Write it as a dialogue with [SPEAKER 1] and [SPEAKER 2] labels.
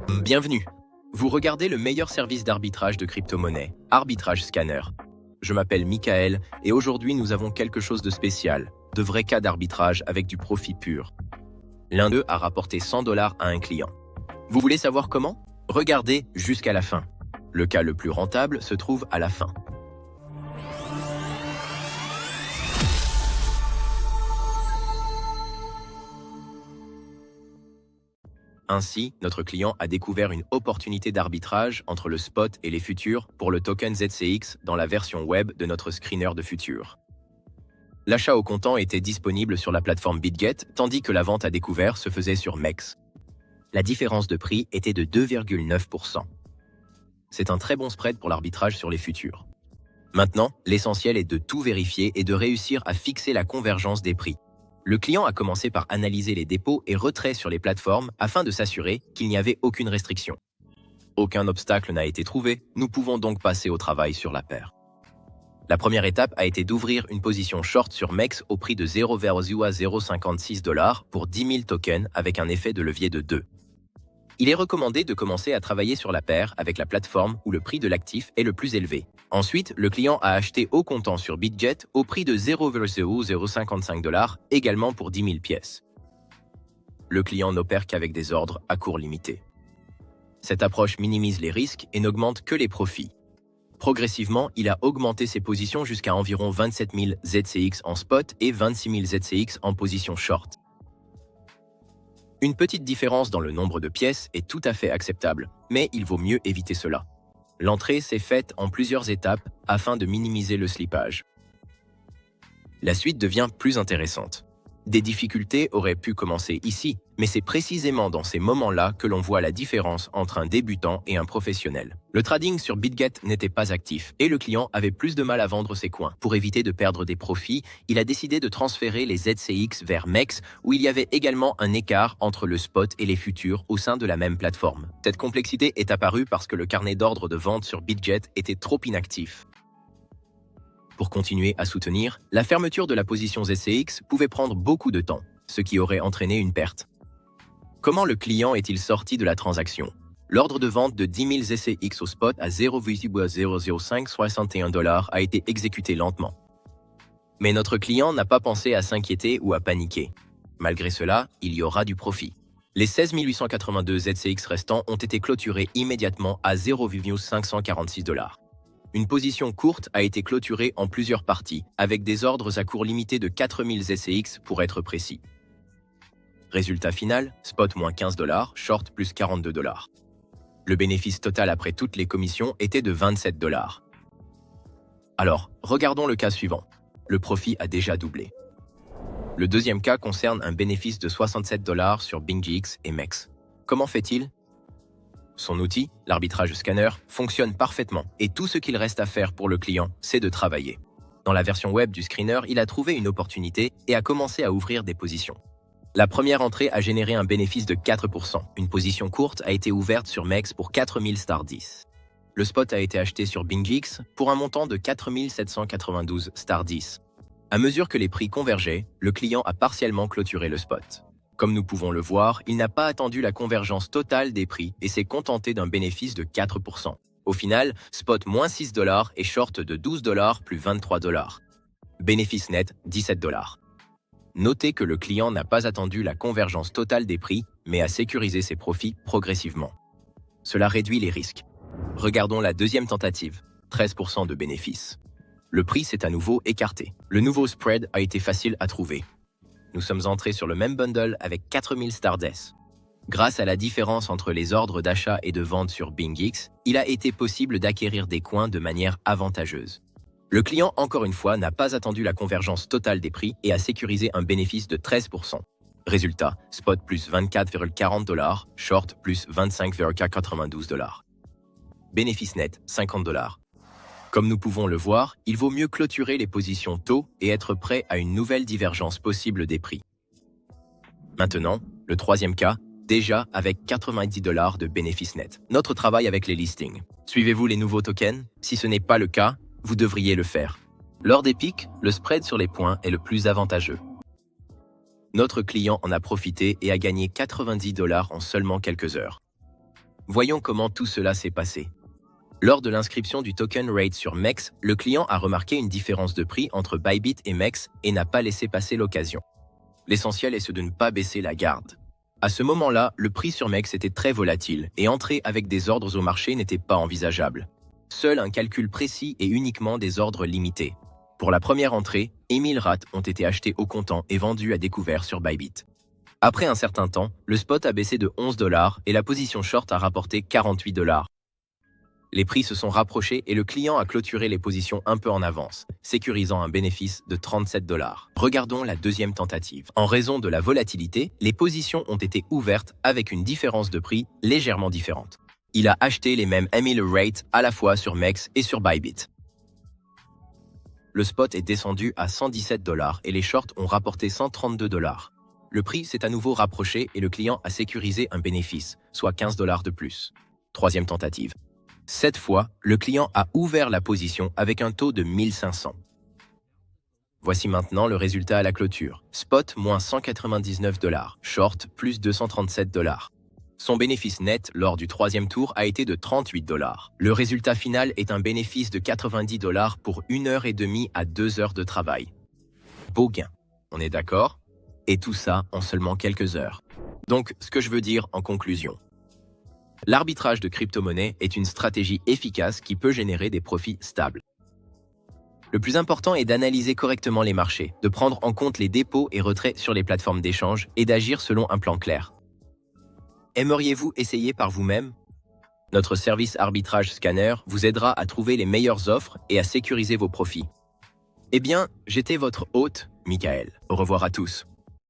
[SPEAKER 1] Bienvenue. Vous regardez le meilleur service d'arbitrage de crypto-monnaie, Arbitrage Scanner. Je m'appelle Michael et aujourd'hui nous avons quelque chose de spécial, de vrais cas d'arbitrage avec du profit pur. L'un d'eux a rapporté $100 à un client. Vous voulez savoir comment? Regardez jusqu'à la fin. Le cas le plus rentable se trouve à la fin. Ainsi, notre client a découvert une opportunité d'arbitrage entre le spot et les futurs pour le token ZCX dans la version web de notre screener de futurs. L'achat au comptant était disponible sur la plateforme BitGet, tandis que la vente à découvert se faisait sur MEX. La différence de prix était de 2,9%. C'est un très bon spread pour l'arbitrage sur les futurs. Maintenant, l'essentiel est de tout vérifier et de réussir à fixer la convergence des prix. Le client a commencé par analyser les dépôts et retraits sur les plateformes afin de s'assurer qu'il n'y avait aucune restriction. Aucun obstacle n'a été trouvé, nous pouvons donc passer au travail sur la paire. La première étape a été d'ouvrir une position short sur MEX au prix de $0,056 pour 10 000 tokens avec un effet de levier de 2. Il est recommandé de commencer à travailler sur la paire avec la plateforme où le prix de l'actif est le plus élevé. Ensuite, le client a acheté au comptant sur BitGet au prix de $0,055, également pour 10 000 pièces. Le client n'opère qu'avec des ordres à court limité. Cette approche minimise les risques et n'augmente que les profits. Progressivement, il a augmenté ses positions jusqu'à environ 27 000 ZCX en spot et 26 000 ZCX en position short. Une petite différence dans le nombre de pièces est tout à fait acceptable, mais il vaut mieux éviter cela. L'entrée s'est faite en plusieurs étapes afin de minimiser le slippage. La suite devient plus intéressante. Des difficultés auraient pu commencer ici, mais c'est précisément dans ces moments-là que l'on voit la différence entre un débutant et un professionnel. Le trading sur BitGet n'était pas actif et le client avait plus de mal à vendre ses coins. Pour éviter de perdre des profits, il a décidé de transférer les ZCX vers MEX où il y avait également un écart entre le spot et les futurs au sein de la même plateforme. Cette complexité est apparue parce que le carnet d'ordre de vente sur BitGet était trop inactif. Pour continuer à soutenir, la fermeture de la position ZCX pouvait prendre beaucoup de temps, ce qui aurait entraîné une perte. Comment le client est-il sorti de la transaction? L'ordre de vente de 10 000 ZCX au spot à $0,00561 a été exécuté lentement. Mais notre client n'a pas pensé à s'inquiéter ou à paniquer. Malgré cela, il y aura du profit. Les 16 882 ZCX restants ont été clôturés immédiatement à $0,546. Une position courte a été clôturée en plusieurs parties, avec des ordres à court limité de 4000 ZCX pour être précis. Résultat final, spot moins $15, short plus $42. Le bénéfice total après toutes les commissions était de $27. Alors, regardons le cas suivant. Le profit a déjà doublé. Le deuxième cas concerne un bénéfice de $67 sur BingGX et MEX. Comment fait-il? Son outil, l'arbitrage scanner, fonctionne parfaitement et tout ce qu'il reste à faire pour le client, c'est de travailler. Dans la version web du screener, il a trouvé une opportunité et a commencé à ouvrir des positions. La première entrée a généré un bénéfice de 4%. Une position courte a été ouverte sur MEX pour 4000 *10. Le spot a été acheté sur BingX pour un montant de 4792 *10. À mesure que les prix convergeaient, le client a partiellement clôturé le spot. Comme nous pouvons le voir, il n'a pas attendu la convergence totale des prix et s'est contenté d'un bénéfice de 4%. Au final, spot moins $6 et short de $12 plus $23. Bénéfice net, $17. Notez que le client n'a pas attendu la convergence totale des prix, mais a sécurisé ses profits progressivement. Cela réduit les risques. Regardons la deuxième tentative, 13% de bénéfice. Le prix s'est à nouveau écarté. Le nouveau spread a été facile à trouver. Nous sommes entrés sur le même bundle avec 4000 *10. Grâce à la différence entre les ordres d'achat et de vente sur BingX, il a été possible d'acquérir des coins de manière avantageuse. Le client, encore une fois, n'a pas attendu la convergence totale des prix et a sécurisé un bénéfice de 13%. Résultat, spot plus $24,40, short plus $25,92. Bénéfice net, $50. Comme nous pouvons le voir, il vaut mieux clôturer les positions tôt et être prêt à une nouvelle divergence possible des prix. Maintenant, le troisième cas, déjà avec $90 de bénéfice net. Notre travail avec les listings. Suivez-vous les nouveaux tokens? Si ce n'est pas le cas, vous devriez le faire. Lors des pics, le spread sur les points est le plus avantageux. Notre client en a profité et a gagné $90 en seulement quelques heures. Voyons comment tout cela s'est passé. Lors de l'inscription du token rate sur MEX, le client a remarqué une différence de prix entre Bybit et MEX et n'a pas laissé passer l'occasion. L'essentiel est de ne pas baisser la garde. À ce moment-là, le prix sur MEX était très volatile et entrer avec des ordres au marché n'était pas envisageable. Seul un calcul précis et uniquement des ordres limités. Pour la première entrée, 1000 RAT ont été achetés au comptant et vendus à découvert sur Bybit. Après un certain temps, le spot a baissé de 11 $ et la position short a rapporté 48 $. Les prix se sont rapprochés et le client a clôturé les positions un peu en avance, sécurisant un bénéfice de 37 $. Regardons la deuxième tentative. En raison de la volatilité, les positions ont été ouvertes avec une différence de prix légèrement différente. Il a acheté les mêmes 1000 rates à la fois sur MEX et sur Bybit. Le spot est descendu à 117 $ et les shorts ont rapporté 132 $. Le prix s'est à nouveau rapproché et le client a sécurisé un bénéfice, soit 15 $ de plus. Troisième tentative. Cette fois, le client a ouvert la position avec un taux de 1500. Voici maintenant le résultat à la clôture. Spot, moins 199 $, short, plus 237 $. Son bénéfice net lors du troisième tour a été de 38 $. Le résultat final est un bénéfice de 90 $ pour 1h30 à 2 heures de travail. Beau gain, on est d'accord? Et tout ça en seulement quelques heures. Donc, ce que je veux dire en conclusion. L'arbitrage de crypto-monnaies est une stratégie efficace qui peut générer des profits stables. Le plus important est d'analyser correctement les marchés, de prendre en compte les dépôts et retraits sur les plateformes d'échange et d'agir selon un plan clair. Aimeriez-vous essayer par vous-même? Notre service Arbitrage Scanner vous aidera à trouver les meilleures offres et à sécuriser vos profits. Eh bien, j'étais votre hôte, Michael. Au revoir à tous.